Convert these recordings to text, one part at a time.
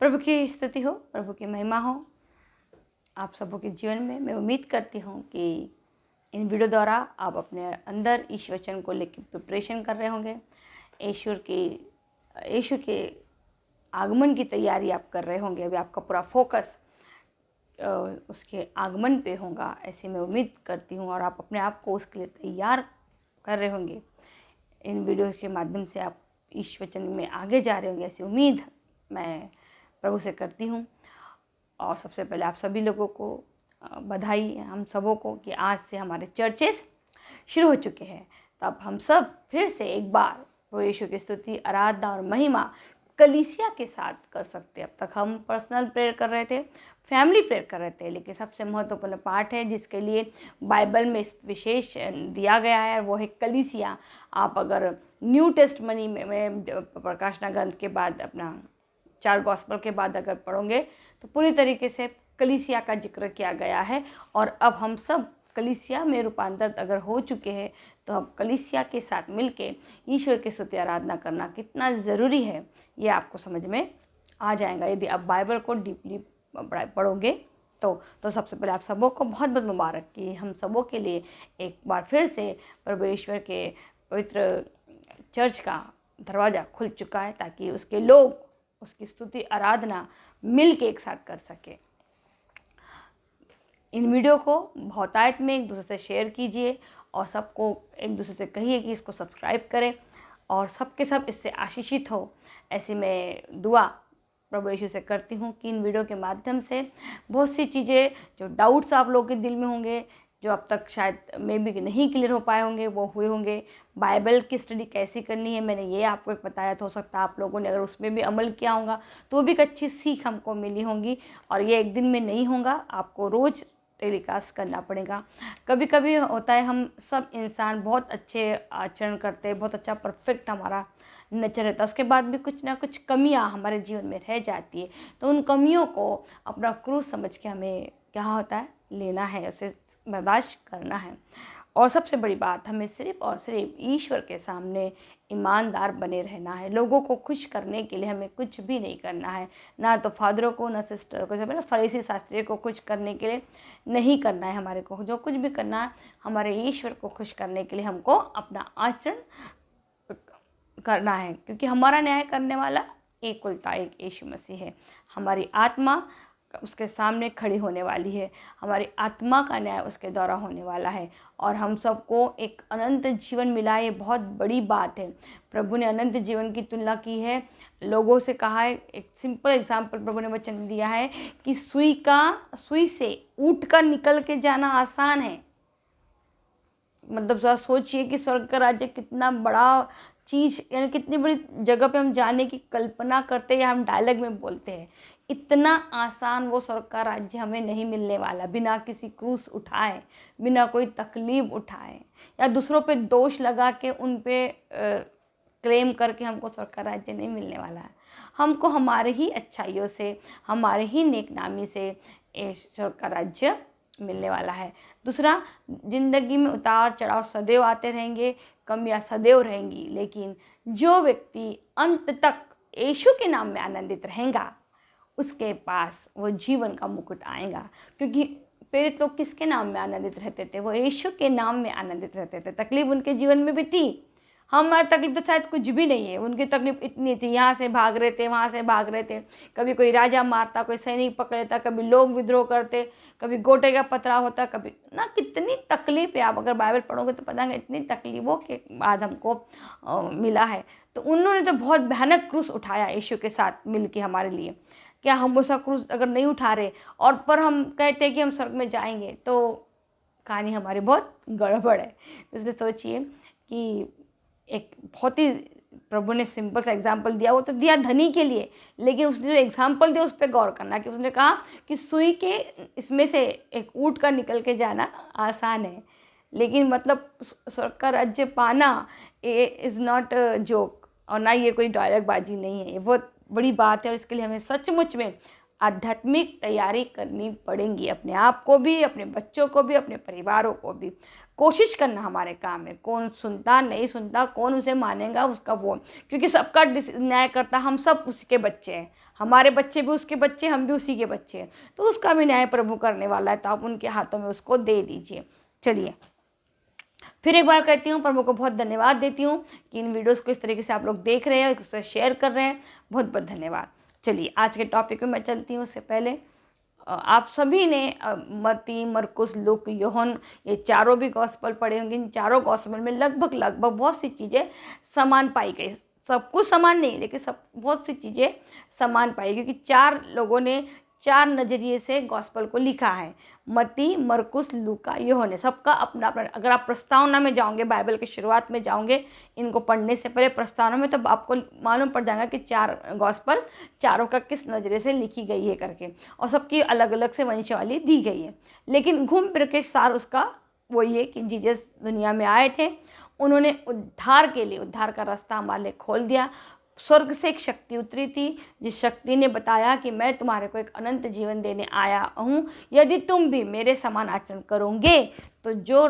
प्रभु की स्तुति हो, प्रभु की महिमा हो आप सबों के जीवन में। मैं उम्मीद करती हूँ कि इन वीडियो द्वारा आप अपने अंदर ईश वचन को लेकर प्रिपरेशन कर रहे होंगे। यीशु के आगमन की तैयारी आप कर रहे होंगे। अभी आपका पूरा फोकस उसके आगमन पे होगा, ऐसी मैं उम्मीद करती हूँ। और आप अपने आप को उसके लिए तैयार कर रहे होंगे। इन वीडियो के माध्यम से आप ईश वचन में आगे जा रहे होंगे, ऐसी उम्मीद मैं प्रभु से करती हूँ। और सबसे पहले आप सभी लोगों को बधाई, हम सबों को, कि आज से हमारे चर्चेस शुरू हो चुके हैं। तब हम सब फिर से एक बार प्रभु यीशु की स्तुति, आराधना और महिमा कलीसिया के साथ कर सकते हैं। अब तक हम पर्सनल प्रेयर कर रहे थे, फैमिली प्रेयर कर रहे थे, लेकिन सबसे महत्वपूर्ण पार्ट है जिसके लिए बाइबल में विशेष दिया गया है, वो है कलीसिया। आप अगर न्यू टेस्टमनी में प्रकाशना ग्रंथ के बाद अपना 4 गॉस्पेल के बाद अगर पढ़ोगे तो पूरी तरीके से कलीसिया का जिक्र किया गया है। और अब हम सब कलीसिया में रूपांतरित अगर हो चुके हैं, तो अब कलीसिया के साथ मिलके ईश्वर की स्तुति आराधना करना कितना ज़रूरी है ये आपको समझ में आ जाएगा यदि आप बाइबल को डीपली पढ़ोगे। तो सबसे पहले आप सबों को बहुत बहुत मुबारक कि हम सबों के लिए एक बार फिर से प्रभु ईश्वर के पवित्र चर्च का दरवाज़ा खुल चुका है, ताकि उसके लोग उसकी स्तुति आराधना मिल के एक साथ कर सके। इन वीडियो को बहुतायत में एक दूसरे से शेयर कीजिए और सबको एक दूसरे से कहिए कि इसको सब्सक्राइब करें और सबके सब इससे आशीषित हो। ऐसी मैं दुआ प्रभु यीशु से करती हूँ कि इन वीडियो के माध्यम से बहुत सी चीज़ें जो डाउट्स आप लोगों के दिल में होंगे, जो अब तक शायद मे भी नहीं क्लियर हो पाए होंगे, वो हुए होंगे। बाइबल की स्टडी कैसी करनी है मैंने ये आपको एक बताया, तो हो सकता है आप लोगों ने अगर उसमें भी अमल किया होगा तो भी एक अच्छी सीख हमको मिली होगी। और ये एक दिन में नहीं होगा, आपको रोज़ टेलीकास्ट करना पड़ेगा। कभी कभी होता है हम सब इंसान बहुत अच्छे आचरण करते हैं, बहुत अच्छा परफेक्ट हमारा नेचर रहता है, उसके बाद भी कुछ ना कुछ कमियां हमारे जीवन में रह जाती है। तो उन कमियों को अपना क्रूस समझ के हमें क्या होता है लेना है, उसे बर्दाश्त करना है। और सबसे बड़ी बात, हमें सिर्फ और सिर्फ ईश्वर के सामने ईमानदार बने रहना है। लोगों को खुश करने के लिए हमें कुछ भी नहीं करना है, ना तो फादरों को ना सिस्टर को, सब ना फरीसी शास्त्री को खुश करने के लिए नहीं करना है। हमारे को जो कुछ भी करना है हमारे ईश्वर को खुश करने के लिए हमको अपना आचरण करना है, क्योंकि हमारा न्याय करने वाला एकलता एक यीशु मसीह है। हमारी आत्मा उसके सामने खड़ी होने वाली है, हमारी आत्मा का न्याय उसके द्वारा होने वाला है। और हम सबको एक अनंत जीवन मिला है, ये बहुत बड़ी बात है। प्रभु ने अनंत जीवन की तुलना की है, लोगों से कहा है। एक सिंपल एग्जाम्पल प्रभु ने वचन दिया है कि सुई से उठ कर निकल के जाना आसान है। मतलब ज़रा सोचिए कि स्वर्ग का राज्य कितना बड़ा चीज़, यानी कितनी बड़ी जगह पे हम जाने की कल्पना करते हैं या हम डायलॉग में बोलते हैं। इतना आसान वो स्वर्ग का राज्य हमें नहीं मिलने वाला, बिना किसी क्रूस उठाए, बिना कोई तकलीफ उठाए या दूसरों पे दोष लगा के उन पे क्लेम करके हमको स्वर्ग का राज्य नहीं मिलने वाला है। हमको हमारे ही अच्छाइयों से, हमारे ही नेकनामी से स्वर्ग का राज्य मिलने वाला है। दूसरा, जिंदगी में उतार चढ़ाव सदैव आते रहेंगे, कमियां सदैव रहेंगी, लेकिन जो व्यक्ति अंत तक यीशु के नाम में आनंदित रहेगा उसके पास वो जीवन का मुकुट आएगा। क्योंकि प्रेरित लोग किसके नाम में आनंदित रहते थे? वो यीशु के नाम में आनंदित रहते थे। तकलीफ उनके जीवन में भी थी, हमारी तकलीफ तो शायद कुछ भी नहीं है, उनकी तकलीफ इतनी थी। यहाँ से भाग रहे थे, वहाँ से भाग रहे थे, कभी कोई राजा मारता, कोई सैनिक पकड़ लेता, कभी लोग विद्रोह करते, कभी गोटे का पथराव होता, कभी ना कितनी तकलीफ है। आप अगर बाइबल पढ़ोगे तो पता है इतनी तकलीफों के बाद हमको मिला है। तो उन्होंने तो बहुत भयानक क्रूस उठाया यीशु के साथ मिल के हमारे लिए। क्या हम उसका क्रूस अगर नहीं उठा रहे और पर हम कहते हैं कि हम स्वर्ग में जाएंगे, तो कहानी हमारी बहुत गड़बड़ है। इसलिए सोचिए कि एक बहुत ही प्रभु ने सिंपल सा एग्जाम्पल दिया, वो तो दिया धनी के लिए, लेकिन उसने जो एग्जाम्पल दिया उस पर गौर करना कि उसने कहा कि सुई के इसमें से एक ऊँट का निकल के जाना आसान है, लेकिन मतलब स्वर्ग का राज्य पाना इज़ नॉट जोक, और ना ये कोई डायलॉग बाजी नहीं है, ये बहुत बड़ी बात है। और इसके लिए हमें सचमुच में आध्यात्मिक तैयारी करनी पड़ेगी, अपने आप को भी, अपने बच्चों को भी, अपने परिवारों को भी। कोशिश करना हमारे काम है। कौन सुनता नहीं सुनता, कौन उसे मानेगा, उसका वो, क्योंकि सबका न्याय करता, हम सब उसके बच्चे हैं, हमारे बच्चे भी उसके बच्चे, हम भी उसी के बच्चे हैं, तो उसका भी न्याय प्रभु करने वाला है। तो आप उनके हाथों में उसको दे दीजिए। चलिए, फिर एक बार कहती हूँ, प्रभु को बहुत धन्यवाद देती हूँ कि इन वीडियोस को इस तरीके से आप लोग देख रहे हैं, इससे शेयर कर रहे हैं, बहुत बहुत धन्यवाद। चलिए, आज के टॉपिक में मैं चलती हूँ। उससे पहले आप सभी ने मत्ती, मरकुस, लूक, यूहन्ना, ये चारों भी गॉस्पेल पढ़े होंगे। इन चारों गॉस्पेल में लगभग बहुत सी चीज़ें समान पाई गई। सब कुछ समान नहीं, लेकिन बहुत सी चीज़ें समान पाई, क्योंकि चार लोगों ने चार नज़रिए से गॉस्पेल को लिखा है। मत्ती, मरकुस, लूका, यूहन्ना, सबका अपना अपना। अगर आप प्रस्तावना में जाओगे, बाइबल की शुरुआत में जाओगे, इनको पढ़ने से पहले प्रस्तावना में, तब आपको मालूम पड़ जाएगा कि चार गॉस्पेल चारों का किस नज़रिए से लिखी गई है करके, और सबकी अलग अलग से वंशावली दी गई है। लेकिन घूम फिर के सार उसका वही है कि जीसस दुनिया में आए थे, उन्होंने उद्धार के लिए, उद्धार का रास्ता हमारे लिए खोल दिया। स्वर्ग से एक शक्ति उतरी थी, जिस शक्ति ने बताया कि मैं तुम्हारे को एक अनंत जीवन देने आया हूँ, यदि तुम भी मेरे समान आचरण करोगे तो जो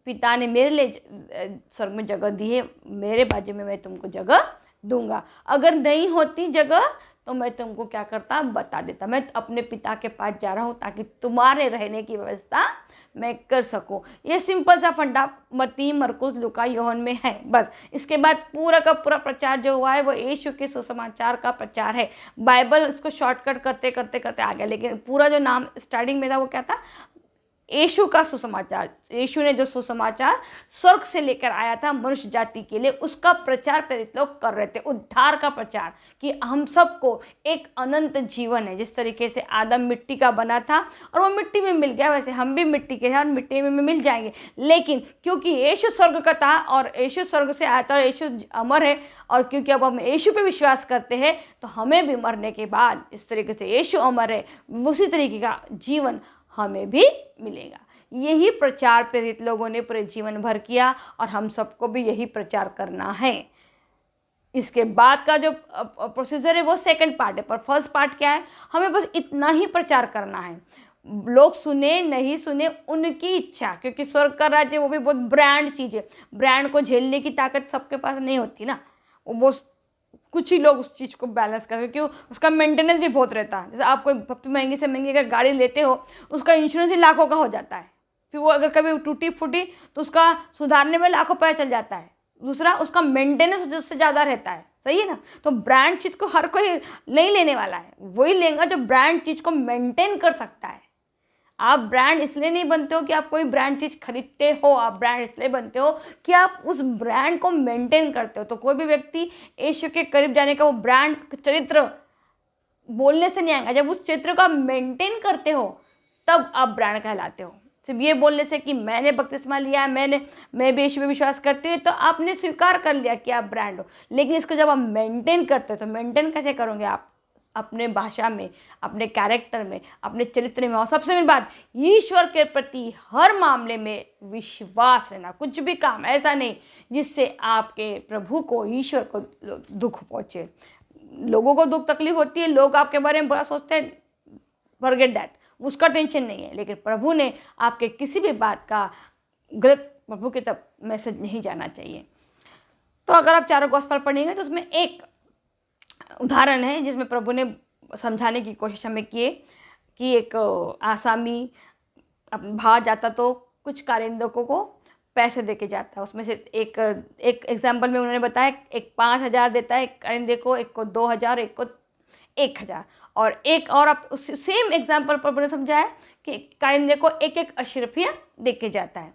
पिता ने मेरे लिए स्वर्ग में जगह दी है, मेरे बाजू में मैं तुमको जगह दूंगा। अगर नहीं होती जगह तो मैं तुमको क्या करता, बता देता। मैं अपने पिता के पास जा रहा हूँ ताकि तुम्हारे रहने की व्यवस्था मैं कर सकूँ। ये सिंपल सा फंडा मत्ती, मरकुस, लूका, यूहन्ना में है। बस इसके बाद पूरा का पूरा प्रचार जो हुआ है वो यीशु के सुसमाचार का प्रचार है। बाइबल उसको शॉर्टकट करते करते करते आ गया, लेकिन पूरा जो नाम स्टार्टिंग में था वो क्या था, यीशु का सुसमाचार। यीशु ने जो सुसमाचार स्वर्ग से लेकर आया था मनुष्य जाति के लिए, उसका प्रचार प्रेरित लोग कर रहे थे। उद्धार का प्रचार कि हम सबको एक अनंत जीवन है। जिस तरीके से आदम मिट्टी का बना था और वो मिट्टी में मिल गया, वैसे हम भी मिट्टी के हैं और मिट्टी में मिल जाएंगे। लेकिन क्योंकि यीशु स्वर्ग का था और यीशु स्वर्ग से आया था और यीशु अमर है, और क्योंकि अब हम यीशु पे विश्वास करते हैं तो हमें भी मरने के बाद इस तरीके से यीशु अमर है, उसी तरीके का जीवन हमें भी मिलेगा। यही प्रचार प्रेरित लोगों ने पूरे जीवन भर किया और हम सबको भी यही प्रचार करना है। इसके बाद का जो प्रोसीजर है वो सेकंड पार्ट है, पर फर्स्ट पार्ट क्या है, हमें बस इतना ही प्रचार करना है। लोग सुने नहीं सुने उनकी इच्छा, क्योंकि स्वर्ग का राज्य वो भी बहुत ब्रांड चीज़ है। ब्रांड को झेलने की ताकत सबके पास नहीं होती ना, वो कुछ ही लोग उस चीज़ को बैलेंस करते हैं, क्योंकि उसका मेंटेनेंस भी बहुत रहता है। जैसे आप कोई सबसे महंगी से महंगी अगर गाड़ी लेते हो, उसका इंश्योरेंस ही लाखों का हो जाता है। फिर वो अगर कभी टूटी फूटी तो उसका सुधारने में लाखों पैसा चल जाता है। दूसरा, उसका मेंटेनेंस उससे ज़्यादा रहता है, सही है ना। तो ब्रांड चीज़ को हर कोई नहीं लेने वाला है, वही लेगा जो ब्रांड चीज़ को मेंटेन कर सकता है। आप ब्रांड इसलिए नहीं बनते हो कि आप कोई ब्रांड चीज़ खरीदते हो, आप ब्रांड इसलिए बनते हो कि आप उस ब्रांड को मेंटेन करते हो। तो कोई भी व्यक्ति यीशु के करीब जाने का वो ब्रांड चरित्र बोलने से नहीं आएगा, जब उस चरित्र को आप मेंटेन करते हो तब आप ब्रांड कहलाते हो। सिर्फ ये बोलने से कि मैंने बपतिस्मा लिया है, मैं भी यीशु पे विश्वास करती हूँ, तो आपने स्वीकार कर लिया कि आप ब्रांड हो। लेकिन इसको जब आप मेंटेन करते हो, तो मेंटेन कैसे करोगे आप, अपने भाषा में, अपने कैरेक्टर में, अपने चरित्र में। और सबसे बड़ी बात, ईश्वर के प्रति हर मामले में विश्वास रहना। कुछ भी काम ऐसा नहीं जिससे आपके प्रभु को, ईश्वर को दुख पहुँचे। लोगों को दुख तकलीफ होती है, लोग आपके बारे में बुरा सोचते हैं, फॉरगेट दैट, उसका टेंशन नहीं है। लेकिन प्रभु ने आपके किसी भी बात का गलत प्रभु की तरफ मैसेज नहीं जाना चाहिए। तो अगर आप चारों गॉस्पेल पढ़ेंगे तो उसमें एक उदाहरण है जिसमें प्रभु ने समझाने की कोशिश हमें किए कि एक आसामी बाहर जाता तो कुछ कारिंदों को पैसे देके जाता है। उसमें से एक एग्जाम्पल में उन्होंने बताया, एक 5,000 देता है एक कारिंदे को, एक को 2,000, एक को 1,000। और एक और आप उस सेम एग्जाम्पल पर मैंने समझाया कि कारिंदे को एक एक अशरफिया दे के जाता है।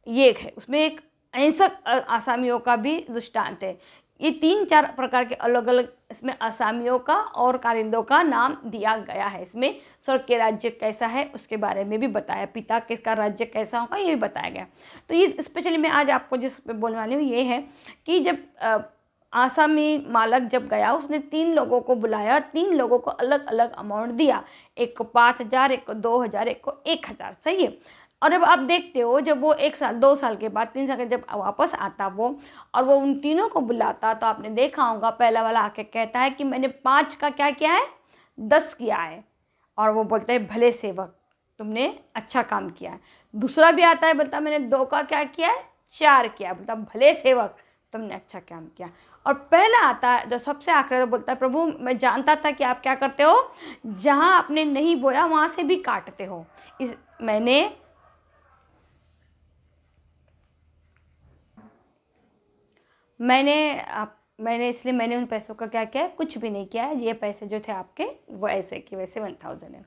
ये एक है, उसमें एक अहिंसक आसामियों का भी दृष्टांत है। ये 3-4 प्रकार के अलग अलग इसमें आसामियों का और कारिंदों का नाम दिया गया है। इसमें स्वर्ग के राज्य कैसा है उसके बारे में भी बताया, पिता का राज्य कैसा होगा ये भी बताया गया। तो ये स्पेशली मैं आज आपको जिस पे बोलने वाली हूँ ये है कि जब आसामी मालक जब गया, उसने 3 लोगों को बुलाया, 3 लोगों को अलग अलग अमाउंट दिया। एक को 5,000, एक को 2,000, एक को 1,000, सही है। और जब आप देखते हो, जब वो 1 साल 2 साल के बाद 3 साल के जब वापस आता वो, और वो उन तीनों को बुलाता, तो आपने देखा होगा पहला वाला आके कहता है कि मैंने 5 का क्या किया है, 10 किया है। और वो बोलते हैं भले सेवक, तुमने अच्छा काम किया है। दूसरा भी आता है, बोलता मैंने 2 का क्या किया है, 4 किया, बोलता भले सेवक तुमने अच्छा काम किया। और पहला आता है जो सबसे आखिर, बोलता है प्रभु मैं जानता था कि आप क्या करते हो, जहाँ आपने नहीं बोया वहाँ से भी काटते हो। मैंने इसलिए मैंने उन पैसों का क्या किया है, कुछ भी नहीं किया है। ये पैसे जो थे आपके वो ऐसे कि वैसे 1000 है।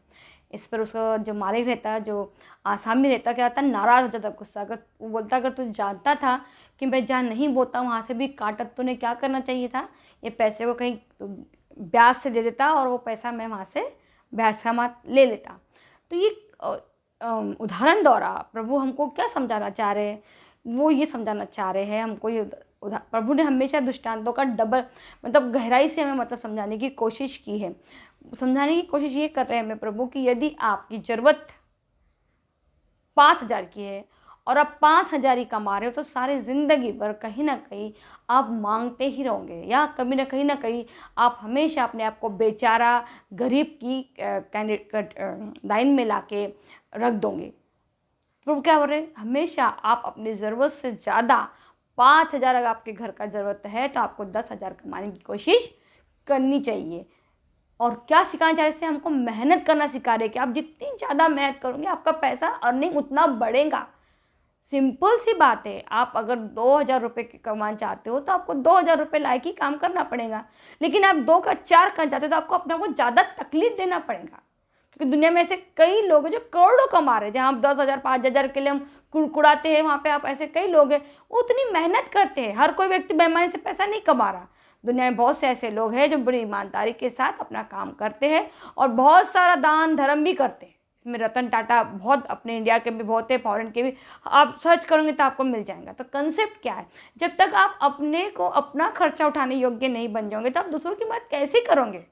इस पर उसका जो मालिक रहता, जो आसामी रहता, क्या होता, नाराज़ हो जाता, गुस्सा। अगर वो बोलता अगर तू जानता था कि मैं जहाँ नहीं बोता वहाँ से भी काटा, तूने क्या करना चाहिए था, ये पैसे को कहीं ब्याज से दे देता और वो पैसा मैं वहाँ से ब्याज का मात ले लेता। तो ये उदाहरण द्वारा प्रभु हमको क्या समझाना चाह रहे हैं, वो ये समझाना चाह रहे हैं हमको, ये प्रभु ने हमेशा दृष्टांतों का डबल मतलब गहराई से हमें मतलब समझाने की कोशिश की है। समझाने की कोशिश ये कर रहे हैं हमें प्रभु कि यदि आपकी ज़रूरत 5000 की है और आप 5000 ही कमा रहे हो, तो सारी ज़िंदगी भर कहीं ना कहीं आप मांगते ही रहोगे, या कभी ना कहीं आप हमेशा अपने आप को बेचारा गरीब की कैंडिडेट लाइन में लाके रख दोगे। प्रभु क्या बोल रहे हैं, हमेशा आप अपनी ज़रूरत से ज़्यादा 5000 अगर आपके घर का ज़रूरत है तो आपको 10,000 कमाने की कोशिश करनी चाहिए। और क्या सिखाना चाह रहे, इससे हमको मेहनत करना सिखा रहे कि आप जितनी ज़्यादा मेहनत करोगे आपका पैसा अर्निंग उतना बढ़ेगा। सिंपल सी बात है, आप अगर 2000 रुपये कमाना चाहते हो तो आपको 2000 रुपये लायक ही काम करना पड़ेगा। लेकिन आप 2 का 4 करना चाहते हो तो आपको अपने को ज़्यादा तकलीफ देना पड़ेगा, क्योंकि दुनिया में ऐसे कई लोग हैं जो करोड़ों कमा रहे हैं। जहाँ हम 10,000 5,000 के लिए हम कुड़कुड़ाते हैं, वहाँ पे आप ऐसे कई लोग हैं वो उतनी मेहनत करते हैं। हर कोई व्यक्ति बेईमानी से पैसा नहीं कमा रहा। दुनिया में बहुत से ऐसे लोग हैं जो बड़ी ईमानदारी के साथ अपना काम करते हैं और बहुत सारा दान धर्म भी करते हैं। इसमें रतन टाटा बहुत, अपने इंडिया के भी बहुत है, फॉरेन के भी, आप सर्च करोगे तो आपको मिल जाएगा। तो कंसेप्ट क्या है, जब तक आप अपने को अपना खर्चा उठाने योग्य नहीं बन जाओगे तो आप दूसरों की मदद कैसे करोगे।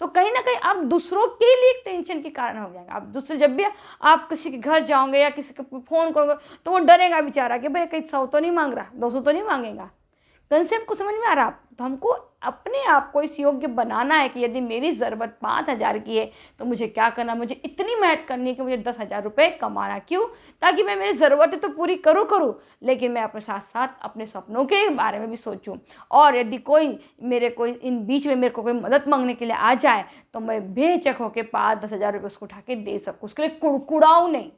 तो कहीं ना कहीं आप दूसरों के लिए एक टेंशन के कारण हो जाएगा। आप दूसरे जब भी आप किसी के घर जाओगे या किसी को फ़ोन करोगे तो वो डरेगा बेचारा कि भाई कहीं 100 तो नहीं मांग रहा, 200 तो नहीं मांगेगा। कंसेप्ट को समझ में आ रहा आप। तो हमको अपने आप को इस योग्य बनाना है कि यदि मेरी ज़रूरत 5000 की है तो मुझे क्या करना, मुझे इतनी मेहनत करनी है कि मुझे 10,000 रुपये कमाना। क्यों, ताकि मैं मेरी ज़रूरतें तो पूरी करूँ लेकिन मैं अपने साथ साथ अपने सपनों के बारे में भी सोचूं। और यदि कोई इन बीच में मेरे को कोई मदद मांगने के लिए आ जाए तो मैं बेहिचक होकर 5-10,000 रुपये उसको उठा के दे सकूँ, उसके लिए कुड़कुड़ाऊँ नहीं।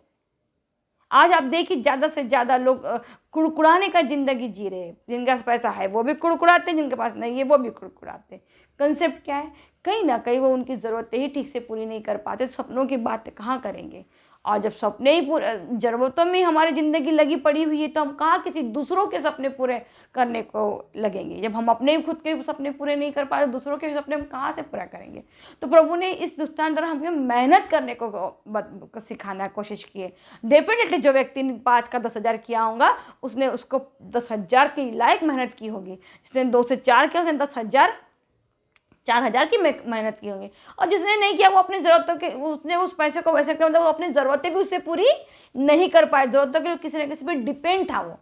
आज आप देखिए ज़्यादा से ज़्यादा लोग कुड़कुड़ाने का ज़िंदगी जी रहे हैं। जिनके पास पैसा है वो भी कुड़कुड़ाते हैं, जिनके पास नहीं है वो भी कुड़कुड़ाते हैं। कंसेप्ट क्या है, कहीं ना कहीं वो उनकी ज़रूरतें ही ठीक से पूरी नहीं कर पाते, तो सपनों की बात कहाँ करेंगे। और जब सपने ही पूरे ज़रूरतों में हमारी ज़िंदगी लगी पड़ी हुई है तो हम कहाँ किसी दूसरों के सपने पूरे करने को लगेंगे। जब हम अपने खुद के सपने पूरे नहीं कर पाते, दूसरों के सपने हम कहाँ से पूरा करेंगे। तो प्रभु ने इस दृष्टांत द्वारा हमें मेहनत करने को सिखाना कोशिश की है। डेफिनेटली जो व्यक्ति ने 5 का 10,000 किया होगा उसने उसको 10,000 की लायक मेहनत की होगी। जिसने 2 से 4 किया उसने 10,000 4,000 की मेहनत की होंगी। और जिसने नहीं किया वो अपनी ज़रूरतों के, उसने उस पैसे को वैसे किया, मतलब वो अपनी ज़रूरतें भी उससे पूरी नहीं कर पाए। ज़रूरतों के लिए किसी न किसी पर डिपेंड था वो,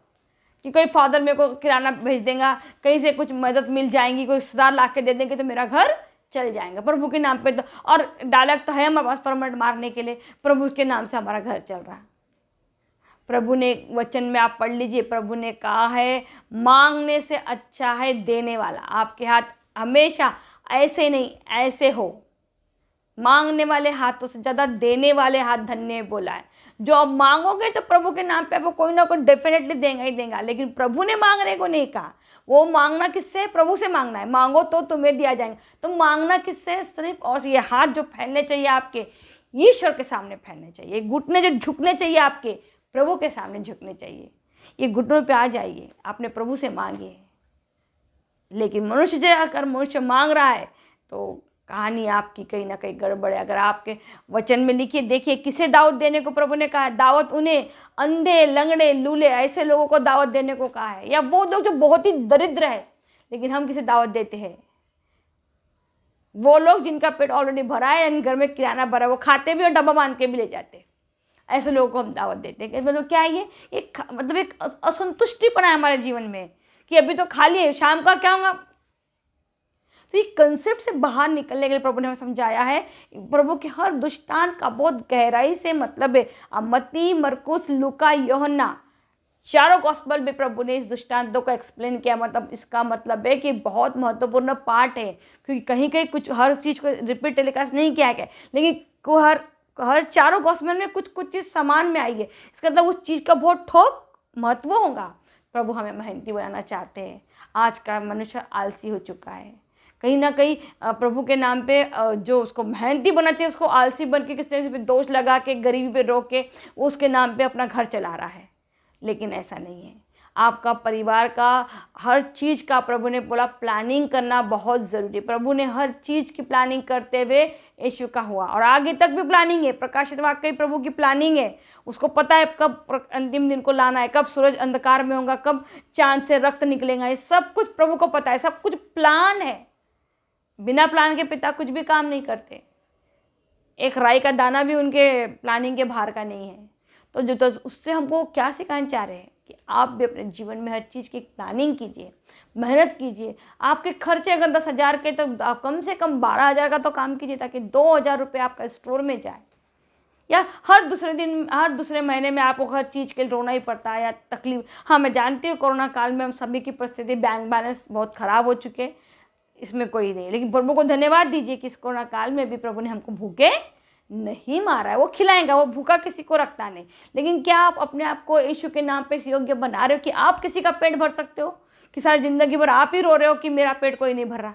कि कोई फादर मेरे को किराना भेज देगा, कहीं से कुछ मदद मिल जाएंगी, कोई रिश्तेदार ला के दे देंगे तो मेरा घर चल जाएगा प्रभु के नाम पे। तो और डायलॉग तो है हमारे पास परमानेंट मारने के लिए, प्रभु के नाम से हमारा घर चल रहा है। प्रभु ने वचन में आप पढ़ लीजिए, प्रभु ने कहा है मांगने से अच्छा है देने वाला। आपके हाथ हमेशा ऐसे नहीं ऐसे हो। मांगने वाले हाथों से ज़्यादा देने वाले हाथ धन्य बोला है। जो आप मांगोगे तो प्रभु के नाम पे आपको कोई ना कोई डेफिनेटली देगा ही देगा। लेकिन प्रभु ने मांगने को नहीं कहा। वो मांगना किससे, प्रभु से मांगना है। मांगो तो तुम्हें दिया जाएगा। तो मांगना किससे, सिर्फ और ये हाथ जो फैलने चाहिए आपके ईश्वर के सामने फैलने चाहिए। घुटने जो झुकने चाहिए आपके प्रभु के सामने झुकने चाहिए। ये घुटनों पे आ जाइए, आपने प्रभु से मांगिए। लेकिन अगर मनुष्य मांग रहा है तो कहानी आपकी कहीं ना कहीं गड़बड़ है। अगर आपके वचन में लिखिए, देखिए किसे दावत देने को प्रभु ने कहा है। दावत उन्हें अंधे लंगड़े लूले ऐसे लोगों को दावत देने को कहा है, या वो लोग जो बहुत ही दरिद्र है। लेकिन हम किसे दावत देते हैं, वो लोग जिनका पेट ऑलरेडी भरा है, घर में किराना भरा है, वो खाते भी और डब्बा बांध के भी ले जाते हैं। ऐसे लोगों को हम दावत देते हैं। मतलब क्या है, ये मतलब एक असंतुष्टिपना है हमारे जीवन में कि अभी तो खाली है, शाम का क्या होगा। तो ये कंसेप्ट से बाहर निकलने के लिए प्रभु ने हमें समझाया है। प्रभु के हर दृष्टांत का बहुत गहराई से मतलब है। मत्ती, मरकुस, लूका, यूहन्ना, चारों गॉस्पेल में प्रभु ने इस दृष्टांतों को एक्सप्लेन किया। मतलब इसका मतलब है कि बहुत महत्वपूर्ण पार्ट है, क्योंकि कहीं कहीं कुछ हर चीज़ को रिपीट टेलीकास्ट नहीं किया गया, लेकिन को हर चारों गॉस्पेल में कुछ कुछ चीज़ समान में आई है। इसका मतलब उस चीज़ का बहुत ठोक महत्व होगा। प्रभु हमें मेहनती बनाना चाहते हैं। आज का मनुष्य आलसी हो चुका है। कहीं ना कहीं प्रभु के नाम पे जो उसको मेहनती बनना चाहिए, उसको आलसी बन के किसी पे दोष लगा के, गरीबी पे रोक के वो उसके नाम पे अपना घर चला रहा है। लेकिन ऐसा नहीं है। आपका परिवार का हर चीज़ का प्रभु ने बोला प्लानिंग करना बहुत ज़रूरी है। प्रभु ने हर चीज़ की प्लानिंग करते हुए यीशु का हुआ, और आगे तक भी प्लानिंग है। प्रकाशित वाक्य प्रभु की प्लानिंग है। उसको पता है कब अंतिम दिन को लाना है, कब सूरज अंधकार में होगा, कब चांद से रक्त निकलेगा। ये सब कुछ प्रभु को पता है। सब कुछ प्लान है। बिना प्लान के पिता कुछ भी काम नहीं करते। एक राई का दाना भी उनके प्लानिंग के बाहर का नहीं है। तो उससे हमको क्या सिखाना चाह रहे हैं कि आप भी अपने जीवन में हर चीज़ की प्लानिंग कीजिए, मेहनत कीजिए। आपके खर्चे अगर 10,000 के, तो आप कम से कम 12,000 का तो काम कीजिए, ताकि 2,000 रुपये आपका स्टोर में जाए। या हर दूसरे दिन, हर दूसरे महीने में आपको हर चीज़ के लिए रोना ही पड़ता है या तकलीफ। हाँ, मैं जानती हूँ कोरोना काल में हम सभी की परिस्थिति, बैंक बैलेंस बहुत ख़राब हो चुके, इसमें कोई नहीं। लेकिन प्रभु को धन्यवाद दीजिए कि इस कोरोना काल में भी प्रभु ने हमको भूखे नहीं मारा है। वो खिलाएगा, वो भूखा किसी को रखता नहीं। लेकिन क्या आप अपने आप को यीशु के नाम पे योग्य बना रहे हो कि आप किसी का पेट भर सकते हो? कि सारी जिंदगी भर आप ही रो रहे हो कि मेरा पेट कोई नहीं भर रहा।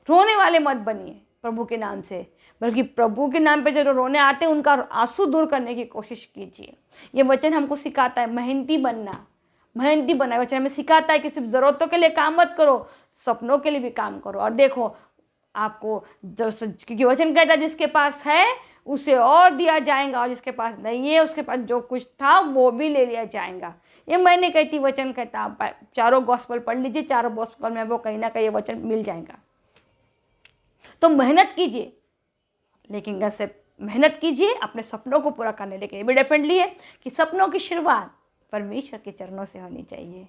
रोने वाले मत बनिए प्रभु के नाम से, बल्कि प्रभु के नाम पे जो रोने आते हैं उनका आंसू दूर करने की कोशिश कीजिए। ये वचन हमको सिखाता है मेहनती बनना, मेहनती बना। वचन हमें सिखाता है कि सिर्फ ज़रूरतों के लिए काम मत करो, सपनों के लिए भी काम करो। और देखो आपको क्योंकि वचन कहता है जिसके पास है उसे और दिया जाएगा, और जिसके पास नहीं है उसके पास जो कुछ था वो भी ले लिया जाएगा। ये मैंने कहती, वचन कहता। आप चारों गॉस्पेल पढ़ लीजिए, चारों गॉस्पेल में वो कहीं ना कहीं वचन मिल जाएगा। तो मेहनत कीजिए, लेकिन घर से मेहनत कीजिए अपने सपनों को पूरा करने। लेकिन ये भी डिपेंडली है कि सपनों की शुरुआत परमेश्वर के चरणों से होनी चाहिए।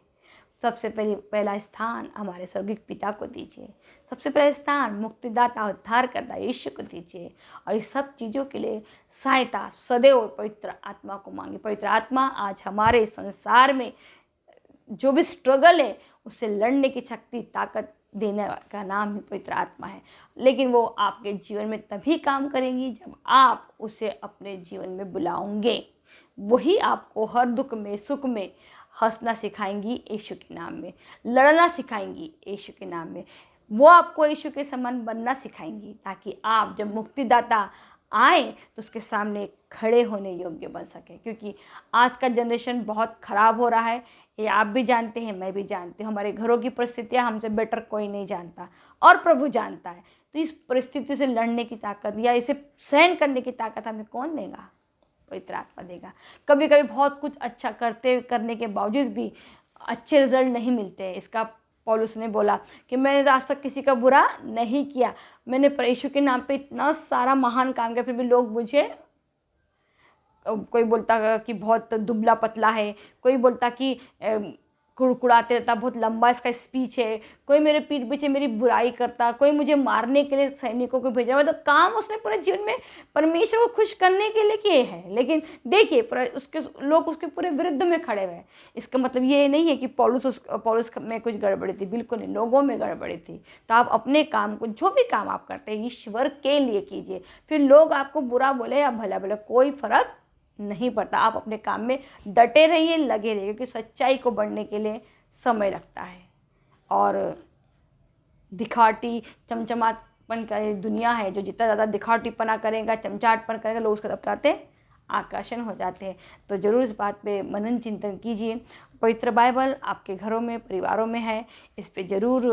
सबसे पहला स्थान हमारे स्वर्गीय पिता को दीजिए। सबसे पहला स्थान मुक्तिदाता उद्धार करता यीशु को दीजिए। और इस सब चीज़ों के लिए सहायता सदैव पवित्र आत्मा को मांगे। पवित्र आत्मा आज हमारे संसार में जो भी स्ट्रगल है उससे लड़ने की शक्ति, ताकत देने का नाम ही पवित्र आत्मा है। लेकिन वो आपके जीवन में तभी काम करेंगी जब आप उसे अपने जीवन में बुलाओगे। वही आपको हर दुख में, सुख में हंसना सिखाएंगी यीशु के नाम में, लड़ना सिखाएंगी यीशु के नाम में। वो आपको यीशु के समान बनना सिखाएंगी, ताकि आप जब मुक्तिदाता आए तो उसके सामने खड़े होने योग्य बन सके। क्योंकि आज का जनरेशन बहुत ख़राब हो रहा है। ये आप भी जानते हैं, मैं भी जानती हूँ। हमारे घरों की परिस्थितियाँ हमसे बेटर कोई नहीं जानता, और प्रभु जानता है। तो इस परिस्थिति से लड़ने की ताकत या इसे सहन करने की ताकत हमें कौन देगा? पवित्र आत्मा देगा। कभी कभी बहुत कुछ अच्छा करने के बावजूद भी अच्छे रिजल्ट नहीं मिलते हैं। इसका पौलुस ने बोला कि मैंने आज तक किसी का बुरा नहीं किया, मैंने यीशु के नाम पे इतना सारा महान काम किया, फिर भी लोग मुझे, कोई बोलता कि बहुत दुबला पतला है, कोई बोलता कि कुड़कुड़ाते रहता, बहुत लंबा इसका स्पीच है, कोई मेरे पीठ पीछे मेरी बुराई करता, कोई मुझे मारने के लिए सैनिकों को भेजा। मतलब काम उसने पूरे जीवन में परमेश्वर को खुश करने के लिए किए हैं, लेकिन देखिए उसके लोग उसके पूरे विरुद्ध में खड़े हुए। इसका मतलब ये नहीं है कि पौलुस में कुछ गड़बड़ी थी, बिल्कुल नहीं, लोगों में गड़बड़ी थी। तो आप अपने काम को, जो भी काम आप करते हैं, ईश्वर के लिए कीजिए। फिर लोग आपको बुरा बोले या भला बोले, कोई फर्क नहीं पड़ता। आप अपने काम में डटे रहिए, लगे रहिए, क्योंकि सच्चाई को बढ़ने के लिए समय लगता है। और दिखावटी चमचमापन का दुनिया है, जो जितना ज़्यादा दिखावटीपना करेगा, चमचाहटपन करेगा, लोग उसके तरफ जाते आकर्षण हो जाते हैं। तो ज़रूर इस बात पे मनन चिंतन कीजिए। पवित्र बाइबल आपके घरों में, परिवारों में है, इस पे ज़रूर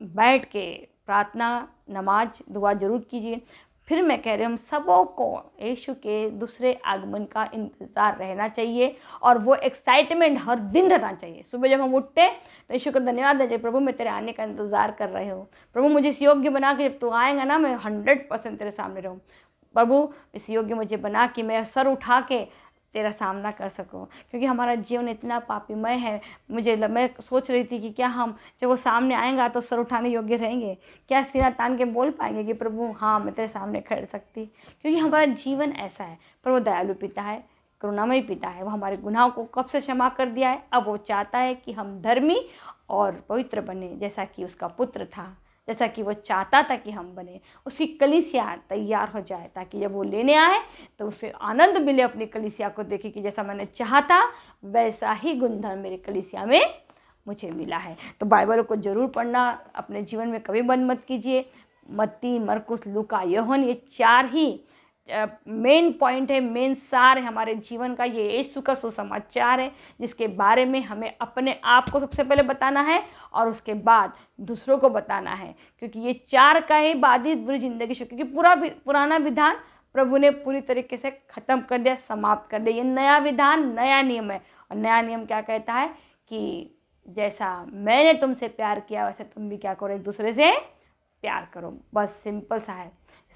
बैठ के प्रार्थना, नमाज, दुआ ज़रूर कीजिए। फिर मैं कह रही हूँ, हम सबों को यीशु के दूसरे आगमन का इंतज़ार रहना चाहिए, और वो एक्साइटमेंट हर दिन रहना चाहिए। सुबह जब हम उठते तो यीशु को धन्यवाद देते, प्रभु मैं तेरे आने का इंतज़ार कर रहे हो, प्रभु मुझे इस योग्य बना के जब तू आएगा ना, मैं 100% तेरे सामने रहूँ। प्रभु इस योग्य मुझे बना कि मैं सर उठा के तेरा सामना कर सकूं, क्योंकि हमारा जीवन इतना पापीमय है। मैं सोच रही थी कि क्या हम जब वो सामने आएगा तो सर उठाने योग्य रहेंगे, क्या सीना तान के बोल पाएंगे कि प्रभु हाँ मैं तेरे सामने खड़ सकती, क्योंकि हमारा जीवन ऐसा है। पर वो दयालु पिता है, करुणामयी पिता है, वो हमारे गुनाहों को कब से क्षमा कर दिया है। अब वो चाहता है कि हम धर्मी और पवित्र बने, जैसा कि उसका पुत्र था, जैसा कि वो चाहता था कि हम बने। उसकी कलीसिया तैयार हो जाए, ताकि जब वो लेने आए तो उसे आनंद मिले अपनी कलीसिया को देखे कि जैसा मैंने चाहा था वैसा ही गुणधर्म मेरी कलीसिया में मुझे मिला है। तो बाइबल को जरूर पढ़ना, अपने जीवन में कभी बंद मत कीजिए। मत्ती, मरकुस, लूका, यूहन्ना, ये 4 ही मेन पॉइंट है, मेन सार है हमारे जीवन का। ये यीशु का सुसमाचार है, जिसके बारे में हमें अपने आप को सबसे पहले बताना है और उसके बाद दूसरों को बताना है, क्योंकि ये 4 का ही बाधित बुरी जिंदगी शुरू, क्योंकि पुराना विधान प्रभु ने पूरी तरीके से खत्म कर दिया, समाप्त कर दिया। ये नया विधान, नया नियम है। और नया नियम क्या कहता है कि जैसा मैंने तुमसे प्यार किया वैसे तुम भी क्या करो, एक दूसरे से प्यार करो। बस सिंपल सा है।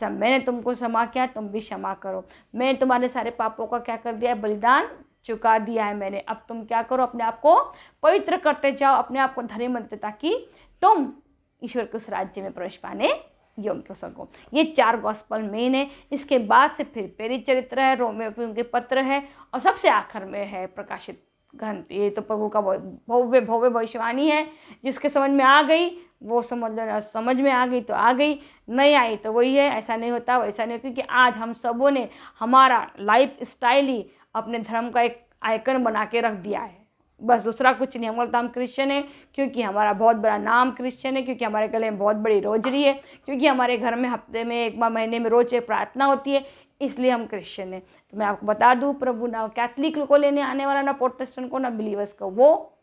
जैसा मैंने तुमको क्षमा किया तुम भी क्षमा करो। मैंने तुम्हारे सारे पापों का क्या कर दिया है, बलिदान चुका दिया है मैंने। अब तुम क्या करो, अपने आप को पवित्र करते जाओ, अपने आप को धर्मी बनते, ताकि तुम ईश्वर के उस राज्य में प्रवेश पाने योग्य हो सको। ये 4 गॉस्पल मेन है। इसके बाद से फिर प्रेरित चरित्र है, रोमियो के पत्र है, और सबसे आखिर में है प्रकाशित ग्रंथ। ये तो प्रभु का भव्य भव्य भविष्यवाणी है। जिसके समझ में आ गई वो समझ लो, समझ में आ गई तो आ गई, नहीं आई तो वही है। ऐसा नहीं होता, वैसा नहीं, क्योंकि आज हम सबों ने हमारा लाइफ स्टाइल ही अपने धर्म का एक आइकन बना के रख दिया है। बस दूसरा कुछ नहीं। हमारा नाम क्रिश्चियन है क्योंकि हमारा बहुत बड़ा नाम क्रिश्चियन है, क्योंकि हमारे गले में बहुत बड़ी रोजरी है, क्योंकि हमारे घर में हफ्ते में एक बार, महीने में रोज एक प्रार्थना होती है, इसलिए हम क्रिश्चियन हैं। तो मैं आपको बता दूं, प्रभु ना कैथलिक को लेने आने वाला, ना प्रोटेस्टेंट को, ना बिलीवर्स को, वो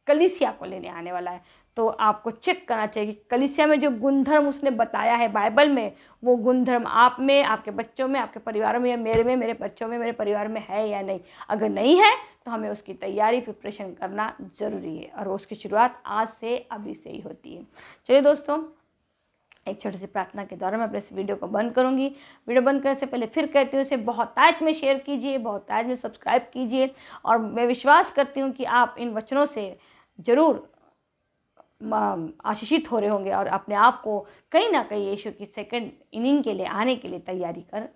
कलीसिया को लेने आने वाला है। तो आपको चेक करना चाहिए कि कलीसिया में जो गुणधर्म उसने बताया है बाइबल में, वो गुणधर्म आप में, आपके बच्चों में, आपके परिवार में, या मेरे में, मेरे बच्चों में, मेरे परिवार में है या नहीं। अगर नहीं है तो हमें उसकी तैयारी, प्रिपरेशन करना जरूरी है, और उसकी शुरुआत आज से, अभी से ही होती है। चलिए दोस्तों, एक छोटी सी प्रार्थना के द्वारा मैं अपने इस वीडियो को बंद करूंगी। वीडियो बंद करने से पहले फिर कहती हूँ, इसे बहुतायत में शेयर कीजिए, बहुतायत में सब्सक्राइब कीजिए, और मैं विश्वास करती हूँ कि आप इन वचनों से जरूर आशीषित हो रहे होंगे और अपने आप को कहीं ना कहीं यीशु की सेकंड इनिंग के लिए आने के लिए तैयारी कर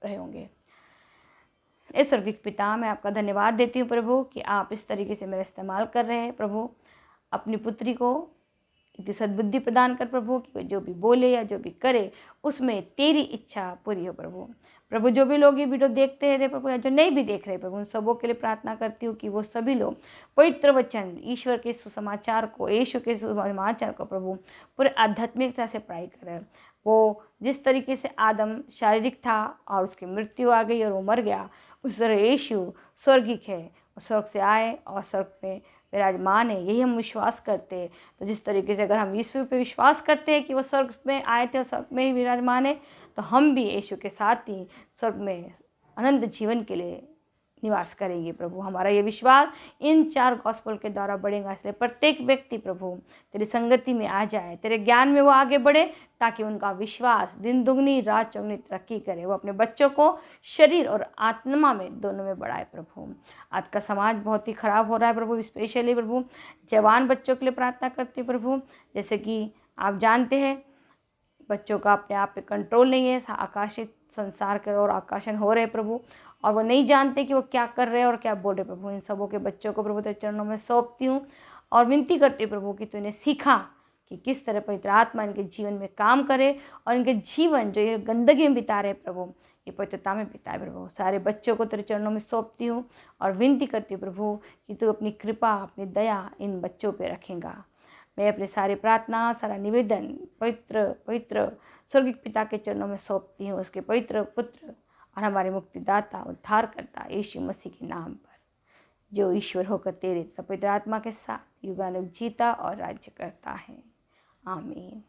रहे होंगे। इस स्वर्गीय पिता, मैं आपका धन्यवाद देती हूँ प्रभु कि आप इस तरीके से मेरा इस्तेमाल कर रहे हैं। प्रभु, अपनी पुत्री को इतनी सद्बुद्धि प्रदान कर प्रभु कि जो भी बोले या जो भी करे उसमें तेरी इच्छा पूरी हो प्रभु। प्रभु, जो भी लोग ये वीडियो देखते हैं प्रभु, या जो नहीं भी देख रहे प्रभु, उन सबों के लिए प्रार्थना करती हूँ कि वो सभी लोग पवित्र वचन, ईश्वर के सुसमाचार को, यीशु के सुसमाचार को प्रभु पूरे आध्यात्मिकता से पढ़ाई करें। वो जिस तरीके से आदम शारीरिक था और उसकी मृत्यु आ गई और वो मर गया, उस तरह यीशु स्वर्गिक है, वो स्वर्ग से आए और स्वर्ग में विराजमान है, यही हम विश्वास करते हैं। तो जिस तरीके से अगर हम यीशु पे विश्वास करते हैं कि वो स्वर्ग में आए थे और स्वर्ग में ही विराजमान है, तो हम भी यीशु के साथ ही स्वर्ग में अनंत जीवन के लिए निवास करेंगे प्रभु। हमारा ये विश्वास इन 4 गॉस्पेल के द्वारा बढ़ेगा। इसलिए प्रत्येक व्यक्ति प्रभु तेरी संगति में आ जाए, तेरे ज्ञान में वो आगे बढ़े, ताकि उनका विश्वास दिन दुगनी रात चौगनी तरक्की करे। वो अपने बच्चों को शरीर और आत्मा में दोनों में बढ़ाए प्रभु। आज का समाज बहुत ही खराब हो रहा है प्रभु, स्पेशली प्रभु जवान बच्चों के लिए प्रार्थना करती हूँ प्रभु। जैसे कि आप जानते हैं, बच्चों का अपने आप पे कंट्रोल नहीं है, आकाशित संसार के और आकाशन हो रहे प्रभु, और वो नहीं जानते कि वो क्या कर रहे हैं और क्या बोल रहे प्रभु। इन सबों के बच्चों को प्रभु तेरे चरणों में सौंपती हूँ और विनती करती हूँ प्रभु कि तू इन्हें सिखा कि किस तरह पवित्र आत्मा इनके जीवन में काम करे, और इनके जीवन जो ये गंदगी में बिता रहे प्रभु, ये पवित्रता में बिताए प्रभु। सारे बच्चों को तेरे चरणों में सौंपती हूँ और विनती करती हूँ प्रभु कि तू अपनी कृपा, अपनी दया इन बच्चों पर रखेगा। मैं अपने सारी प्रार्थना, सारा निवेदन पवित्र पवित्र स्वर्गीय पिता के चरणों में सौंपती हूँ, उसके पवित्र पुत्र और हमारे मुक्तिदाता, उद्धारकर्ता यीशु मसीह के नाम पर, जो ईश्वर होकर तेरे पवित्र आत्मा के साथ युगानुग जीता और राज्य करता है। आमीन।